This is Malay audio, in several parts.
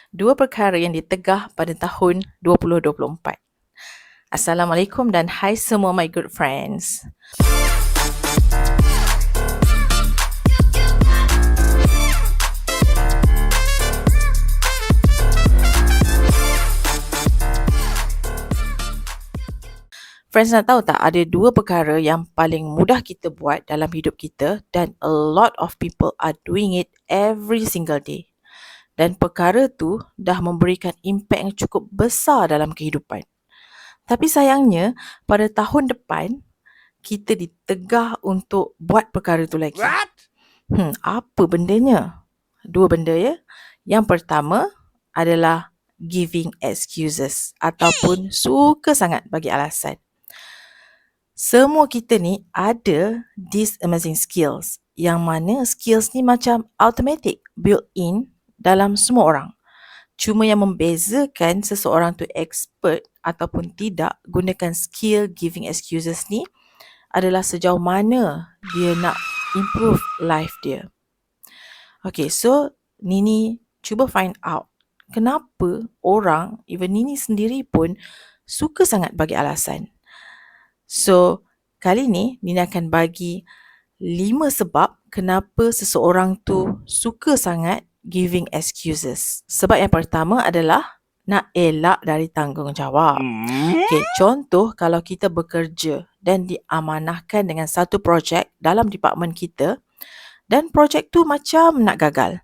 Dua perkara yang ditegah pada tahun 2024. Assalamualaikum dan hai semua my good friends. Friends, nak tahu tak, ada dua perkara yang paling mudah kita buat dalam hidup kita dan a lot of people are doing it every single day. Dan perkara tu dah memberikan impak yang cukup besar dalam kehidupan. Tapi sayangnya, pada tahun depan, kita ditegah untuk buat perkara tu lagi. What? Apa bendanya? Dua benda ya. Yang pertama adalah giving excuses ataupun suka sangat bagi alasan. Semua kita ni ada these amazing skills yang mana skills ni macam automatic, built-in dalam semua orang. Cuma yang membezakan seseorang tu expert ataupun tidak gunakan skill giving excuses ni adalah sejauh mana dia nak improve life dia. Okay, so Nini cuba find out kenapa orang, even Nini sendiri pun suka sangat bagi alasan. So, kali ni Nini akan bagi 5 sebab kenapa seseorang tu suka sangat giving excuses. Sebab yang pertama adalah nak elak dari tanggungjawab. Okay, contoh kalau kita bekerja dan diamanahkan dengan satu projek dalam departmen kita dan projek tu macam nak gagal.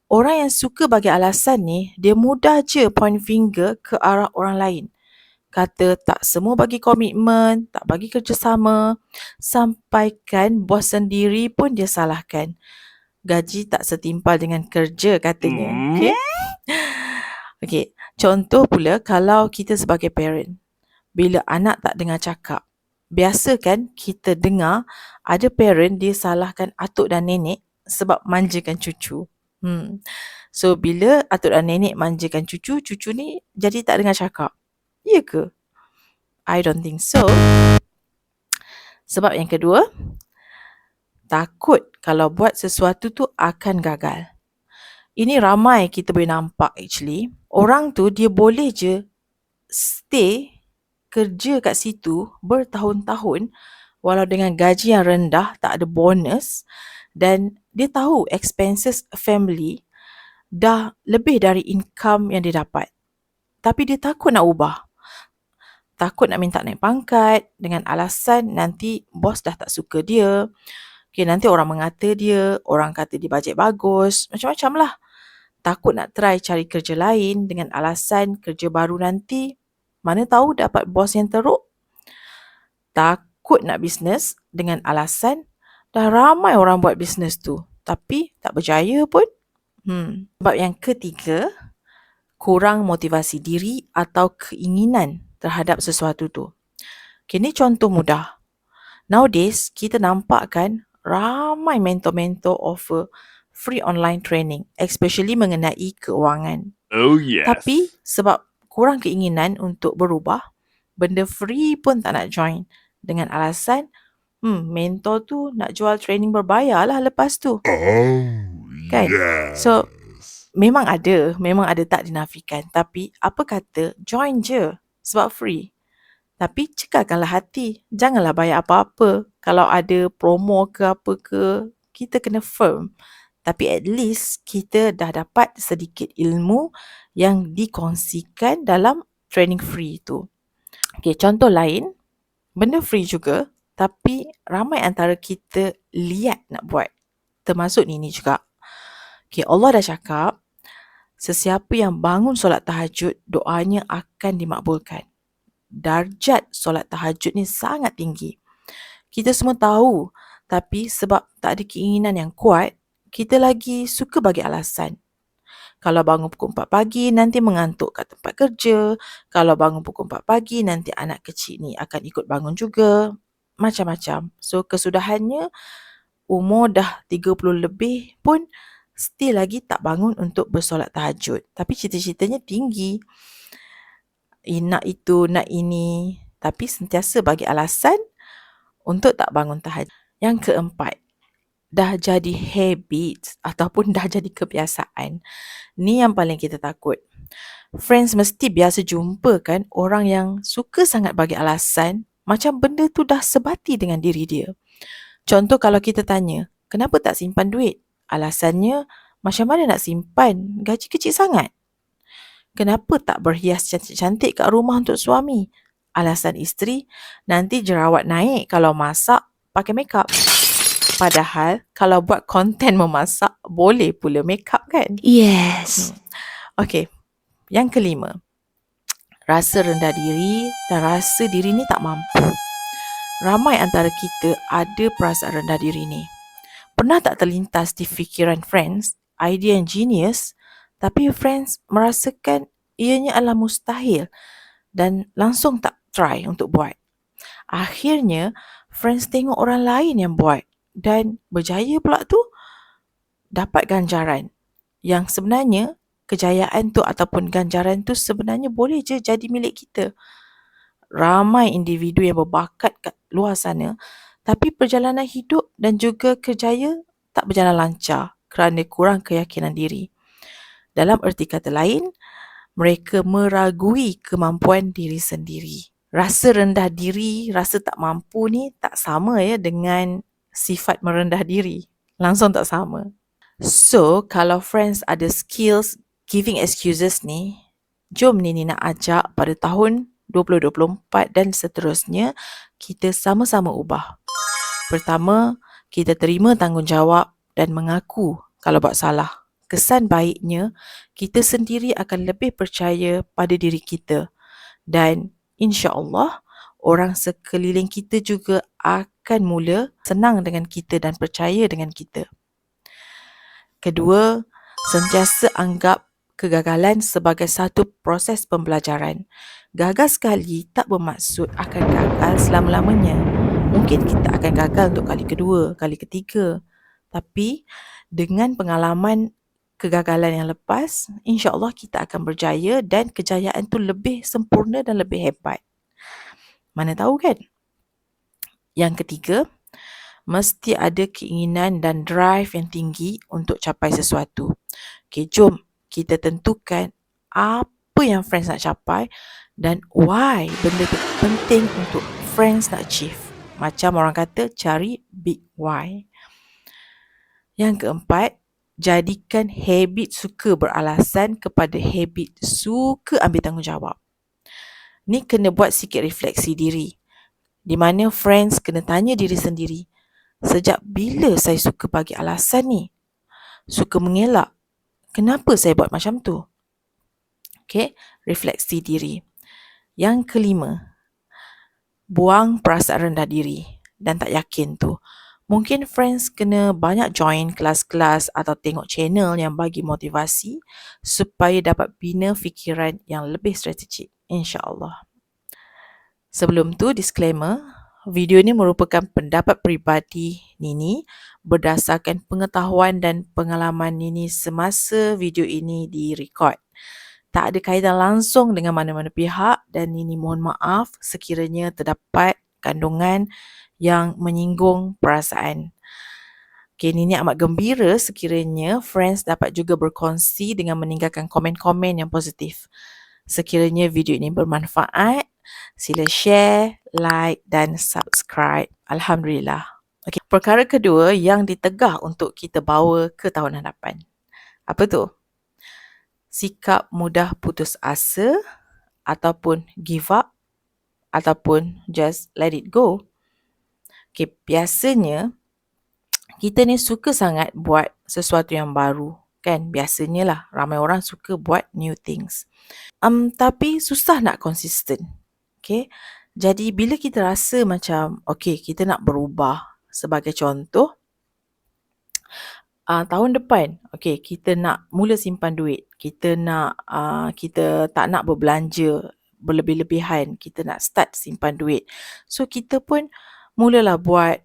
Orang yang suka bagi alasan ni, dia mudah je point finger ke arah orang lain. Kata tak semua bagi komitmen, tak bagi kerjasama, sampaikan bos sendiri pun dia salahkan. Gaji tak setimpal dengan kerja katanya. Okay? Okay, contoh pula kalau kita sebagai parent, bila anak tak dengar cakap, biasa kan kita dengar ada parent dia salahkan atuk dan nenek sebab manjakan cucu. So bila atuk dan nenek manjakan cucu, cucu ni jadi tak dengar cakap. Ya ke? I don't think so. Sebab yang kedua, takut kalau buat sesuatu tu akan gagal. Ini ramai kita boleh nampak actually. Orang tu dia boleh je stay kerja kat situ bertahun-tahun walau dengan gaji yang rendah, tak ada bonus, dan dia tahu expenses family dah lebih dari income yang dia dapat. Tapi dia takut nak ubah. Takut nak minta naik pangkat dengan alasan nanti bos dah tak suka dia. Okay, nanti orang mengata dia, orang kata dia bajet bagus, macam-macam lah. Takut nak try cari kerja lain dengan alasan kerja baru nanti mana tahu dapat bos yang teruk. Takut nak bisnes dengan alasan dah ramai orang buat bisnes tu tapi tak berjaya pun. Sebab yang ketiga, kurang motivasi diri atau keinginan terhadap sesuatu tu. Okay, ni contoh mudah. Nowadays, kita nampak kan ramai mentor-mentor offer free online training, especially mengenai keuangan. Oh yes. Tapi sebab kurang keinginan untuk berubah, benda free pun tak nak join dengan alasan mentor tu nak jual training berbayar lah lepas tu. Kan? Yes. So, memang ada tak dinafikan. Tapi apa kata join je sebab free. Tapi cekalkanlah hati. Janganlah bayar apa-apa. Kalau ada promo ke apa ke, kita kena firm. Tapi at least kita dah dapat sedikit ilmu yang dikongsikan dalam training free tu. Okay, contoh lain, benda free juga tapi ramai antara kita liat nak buat. Termasuk Nini juga. Okay, Allah dah cakap, sesiapa yang bangun solat tahajud, doanya akan dimakbulkan. Darjat solat tahajud ni sangat tinggi. Kita semua tahu, tapi sebab tak ada keinginan yang kuat, kita lagi suka bagi alasan. Kalau bangun pukul 4 pagi, nanti mengantuk kat tempat kerja. Kalau bangun pukul 4 pagi, nanti anak kecil ni akan ikut bangun juga. Macam-macam. So, kesudahannya, umur dah 30 lebih pun still lagi tak bangun untuk bersolat tahajud. Tapi cita-citanya tinggi. Nak itu, nak ini. Tapi sentiasa bagi alasan untuk tak bangun tahajud. Yang keempat, dah jadi habit ataupun dah jadi kebiasaan, ni yang paling kita takut. Friends mesti biasa jumpa kan orang yang suka sangat bagi alasan macam benda tu dah sebati dengan diri dia. Contoh kalau kita tanya, kenapa tak simpan duit? Alasannya, macam mana nak simpan? Gaji kecil sangat. Kenapa tak berhias cantik-cantik kat rumah untuk suami? Alasan isteri, nanti jerawat naik kalau masak pakai makeup. Padahal kalau buat konten memasak, boleh pula makeup kan? Yes. Okey, yang kelima. Rasa rendah diri dan rasa diri ni tak mampu. Ramai antara kita ada perasaan rendah diri ni. Pernah tak terlintas di fikiran friends, idea yang genius, tapi friends merasakan ianya adalah mustahil dan langsung tak try untuk buat. Akhirnya, friends tengok orang lain yang buat dan berjaya pula tu dapat ganjaran. Yang sebenarnya kejayaan tu ataupun ganjaran tu sebenarnya boleh je jadi milik kita. Ramai individu yang berbakat kat luar sana, tapi perjalanan hidup dan juga kerjaya tak berjalan lancar kerana kurang keyakinan diri. Dalam erti kata lain, mereka meragui kemampuan diri sendiri. Rasa rendah diri, rasa tak mampu ni tak sama ya dengan sifat merendah diri. Langsung tak sama. So, kalau friends ada skills giving excuses ni, jom Nini nak ajak pada tahun 2024 dan seterusnya, kita sama-sama ubah. Pertama, kita terima tanggungjawab dan mengaku kalau buat salah. Kesan baiknya, kita sendiri akan lebih percaya pada diri kita. Dan insya-Allah, orang sekeliling kita juga akan mula senang dengan kita dan percaya dengan kita. Kedua, sentiasa anggap kegagalan sebagai satu proses pembelajaran. Gagal sekali tak bermaksud akan gagal selama-lamanya. Mungkin kita akan gagal untuk kali kedua, kali ketiga. Tapi dengan pengalaman kegagalan yang lepas, insya-Allah kita akan berjaya dan kejayaan tu lebih sempurna dan lebih hebat. Mana tahu kan? Yang ketiga, mesti ada keinginan dan drive yang tinggi untuk capai sesuatu. Okay, jom kita tentukan apa yang friends nak capai dan why benda tu penting untuk friends nak achieve. Macam orang kata, cari big why. Yang keempat, jadikan habit suka beralasan kepada habit suka ambil tanggungjawab. Ni kena buat sikit refleksi diri. Di mana friends kena tanya diri sendiri, sejak bila saya suka bagi alasan ni? Suka mengelak. Kenapa saya buat macam tu? Okay, refleksi diri. Yang kelima, buang perasaan rendah diri dan tak yakin tu. Mungkin friends kena banyak join kelas-kelas atau tengok channel yang bagi motivasi supaya dapat bina fikiran yang lebih strategik, insya-Allah. Sebelum tu, disclaimer, video ini merupakan pendapat peribadi Nini berdasarkan pengetahuan dan pengalaman Nini semasa video ini direkod. Tak ada kaitan langsung dengan mana-mana pihak dan Nini mohon maaf sekiranya terdapat kandungan yang menyinggung perasaan. Okay, Nini amat gembira sekiranya friends dapat juga berkongsi dengan meninggalkan komen-komen yang positif. Sekiranya video ini bermanfaat, sila share, like dan subscribe. Alhamdulillah. Okay, perkara kedua yang ditegah untuk kita bawa ke tahun hadapan. Apa tu? Sikap mudah putus asa ataupun give up ataupun just let it go. Okay, biasanya kita ni suka sangat buat sesuatu yang baru. Kan? Biasanya lah ramai orang suka buat new things. Tapi susah nak konsisten. Okay? Jadi bila kita rasa macam okay, kita nak berubah, sebagai contoh, tahun depan, okay, kita nak mula simpan duit. Kita tak nak berbelanja berlebih-lebihan. Kita nak start simpan duit. So kita pun mulalah buat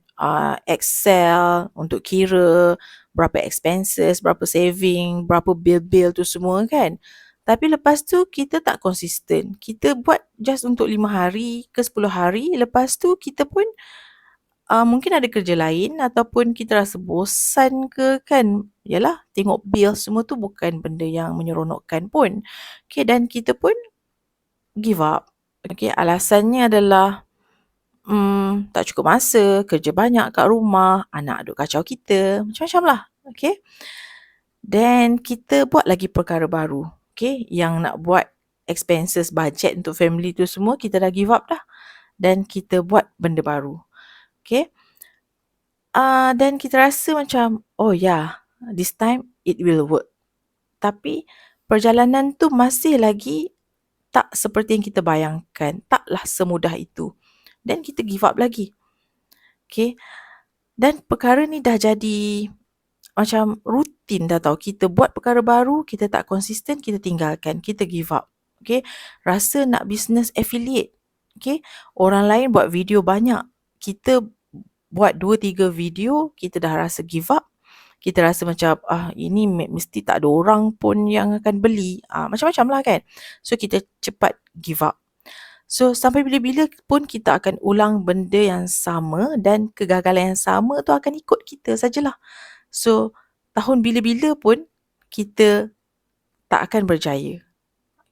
Excel untuk kira berapa expenses, berapa saving, berapa bill-bill tu semua kan. Tapi lepas tu kita tak konsisten. Kita buat just untuk 5 hari ke 10 hari. Lepas tu kita pun mungkin ada kerja lain ataupun kita rasa bosan ke kan. Yalah, tengok bil semua tu bukan benda yang menyeronokkan pun. Okay, dan kita pun give up. Okay, alasannya adalah tak cukup masa, kerja banyak kat rumah, anak duk kacau kita, macam-macam lah. Okay. Dan kita buat lagi perkara baru. Okay, yang nak buat expenses, budget untuk family tu semua, kita dah give up dah. Dan kita buat benda baru. Okay. Dan kita rasa macam, oh yeah, this time it will work. Tapi perjalanan tu masih lagi tak seperti yang kita bayangkan. Taklah semudah itu. Dan kita give up lagi. Okay. Dan perkara ni dah jadi macam rutin dah tau. Kita buat perkara baru, kita tak konsisten, kita tinggalkan. Kita give up. Okay. Rasa nak business affiliate. Okay. Orang lain buat video banyak. Kita buat 2-3 video, kita dah rasa give up. Kita rasa macam, ini mesti tak ada orang pun yang akan beli. Macam-macam lah kan. So, kita cepat give up. So, sampai bila-bila pun kita akan ulang benda yang sama dan kegagalan yang sama tu akan ikut kita sajalah. So, tahun bila-bila pun kita tak akan berjaya.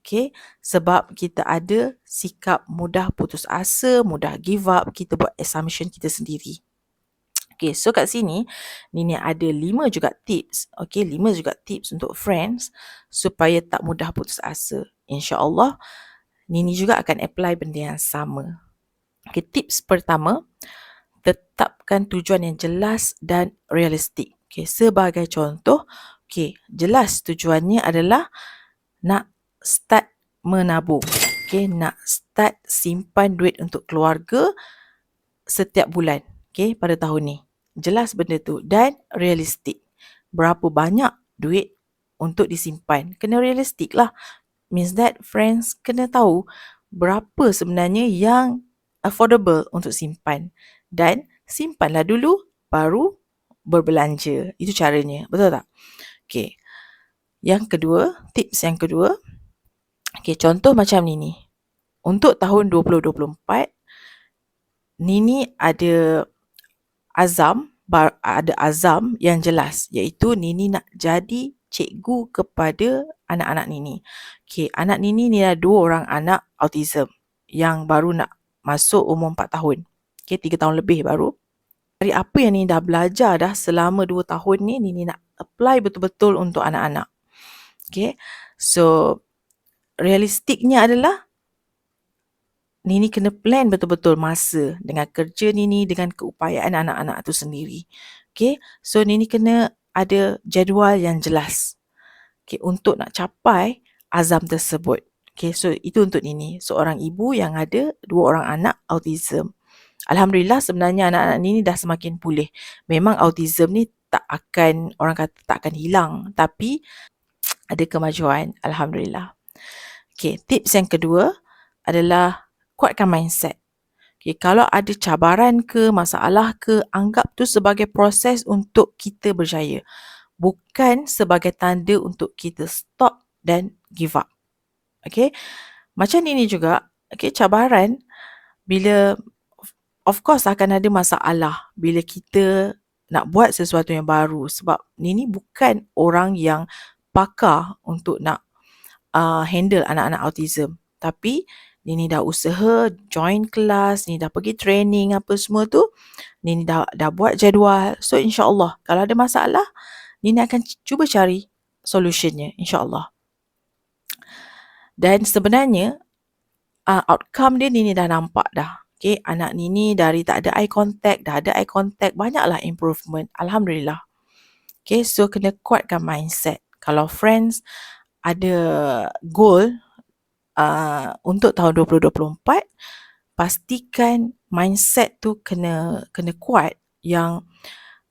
Okay? Sebab kita ada sikap mudah putus asa, mudah give up, kita buat assumption kita sendiri. Okay, so kat sini, Nini ada 5 juga tips. Okay, 5 juga tips untuk friends supaya tak mudah putus asa. InsyaAllah, Nini juga akan apply benda yang sama. Okay, tips pertama, tetapkan tujuan yang jelas dan realistik. Okay, sebagai contoh, okay, jelas tujuannya adalah nak start menabung. Okay, nak start simpan duit untuk keluarga setiap bulan. Okay, pada tahun ni. Jelas benda tu dan realistik. Berapa banyak duit untuk disimpan. Kena realistik lah. Means that friends kena tahu berapa sebenarnya yang affordable untuk simpan. Dan simpanlah dulu baru berbelanja. Itu caranya. Betul tak? Okay. Yang kedua, tips yang kedua. Okay, contoh macam ni. Untuk tahun 2024, Nini ada azam yang jelas, iaitu Nini nak jadi cikgu kepada anak-anak Nini. Okay, anak Nini ni ada 2 orang anak autism yang baru nak masuk umur 4 tahun. Okay, 3 tahun lebih baru. Dari apa yang Nini dah belajar dah selama 2 tahun ni, Nini nak apply betul-betul untuk anak-anak. Okay, so realistiknya adalah Nini kena plan betul-betul masa dengan kerja Nini, dengan keupayaan anak-anak tu sendiri. Okay, so Nini kena ada jadual yang jelas. Okay, untuk nak capai azam tersebut. Okay, so itu untuk Nini, seorang ibu yang ada 2 orang anak autism. Alhamdulillah sebenarnya anak-anak Nini dah semakin pulih. Memang autism ni orang kata tak akan hilang. Tapi ada kemajuan. Alhamdulillah. Okay, tips yang kedua adalah kuatkan mindset. Okay, kalau ada cabaran ke, masalah ke, anggap tu sebagai proses untuk kita berjaya. Bukan sebagai tanda untuk kita stop dan give up. Okay, macam ini juga, okay, cabaran bila, of course akan ada masalah bila kita nak buat sesuatu yang baru. Sebab Nini bukan orang yang pakar untuk nak handle anak-anak autism. Tapi Nini dah usaha join kelas, Nini dah pergi training apa semua tu. Nini dah buat jadual. So insyaAllah kalau ada masalah, Nini akan cuba cari solutionnya, insyaAllah. Dan sebenarnya outcome dia Nini dah nampak dah. Okay, anak Nini dari tak ada eye contact, dah ada eye contact, banyaklah improvement. Alhamdulillah. Okay, so kena kuatkan mindset. Kalau friends ada goal untuk tahun 2024, pastikan mindset tu kena kuat, yang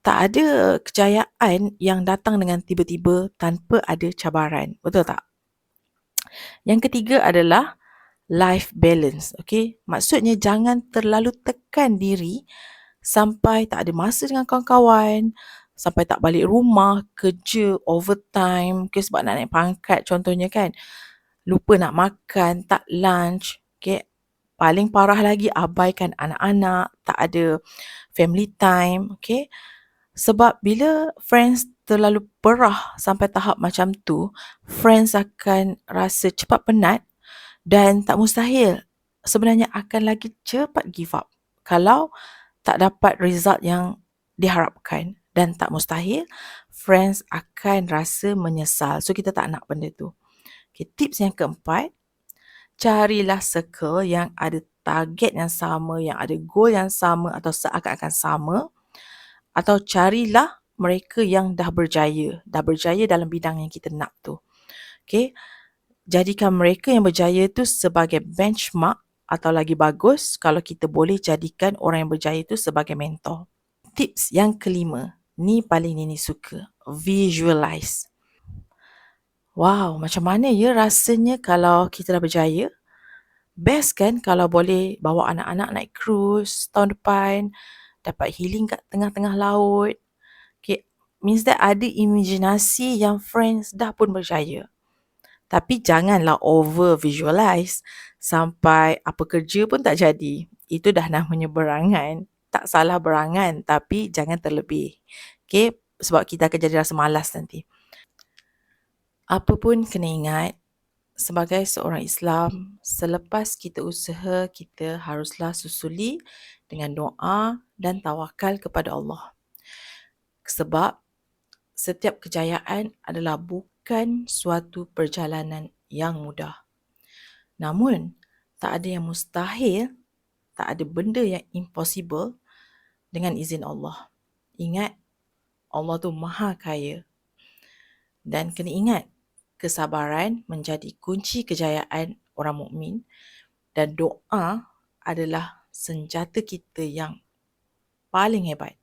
tak ada kejayaan yang datang dengan tiba-tiba tanpa ada cabaran. Betul tak? Yang ketiga adalah life balance. Okay, maksudnya jangan terlalu tekan diri sampai tak ada masa dengan kawan-kawan, sampai tak balik rumah, kerja overtime, okay, sebab nak naik pangkat contohnya kan. Lupa nak makan, tak lunch, okay. paling parah lagi, abaikan anak-anak, tak ada family time, okay? Sebab bila friends terlalu perah sampai tahap macam tu, friends akan rasa cepat penat dan tak mustahil. Sebenarnya akan lagi cepat give up kalau tak dapat result yang diharapkan, dan tak mustahil friends akan rasa menyesal. So kita tak nak benda tu. Okay, tips yang keempat, carilah circle yang ada target yang sama, yang ada goal yang sama atau seakan-akan sama, atau carilah mereka yang dah berjaya dalam bidang yang kita nak tu. Okay, jadikan mereka yang berjaya tu sebagai benchmark, atau lagi bagus kalau kita boleh jadikan orang yang berjaya tu sebagai mentor. Tips yang kelima, ni paling Nini suka, visualize. Wow, macam mana ya rasanya kalau kita dah berjaya? Best kan kalau boleh bawa anak-anak naik cruise tahun depan, dapat healing kat tengah-tengah laut. Okay, means that ada imaginasi yang friends dah pun berjaya. Tapi janganlah over visualize sampai apa kerja pun tak jadi. Itu dah namanya berangan. Tak salah berangan, tapi jangan terlebih. Okay, sebab kita akan jadi rasa malas nanti. Apa pun kena ingat, sebagai seorang Islam, selepas kita usaha, kita haruslah susuli dengan doa dan tawakal kepada Allah. Sebab setiap kejayaan adalah bukan suatu perjalanan yang mudah. Namun, tak ada yang mustahil, tak ada benda yang impossible dengan izin Allah. Ingat, Allah tu maha kaya. Dan kena ingat, kesabaran menjadi kunci kejayaan orang mukmin, dan doa adalah senjata kita yang paling hebat.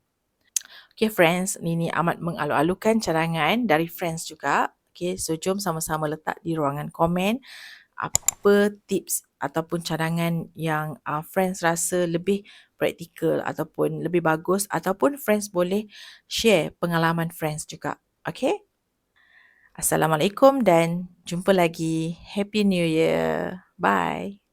Okay friends, Nini amat mengalu-alukan cadangan dari friends juga. Okay, so jom sama-sama letak di ruangan komen apa tips ataupun cadangan yang friends rasa lebih praktikal ataupun lebih bagus, ataupun friends boleh share pengalaman friends juga. Okay? Assalamualaikum dan jumpa lagi. Happy New Year. Bye.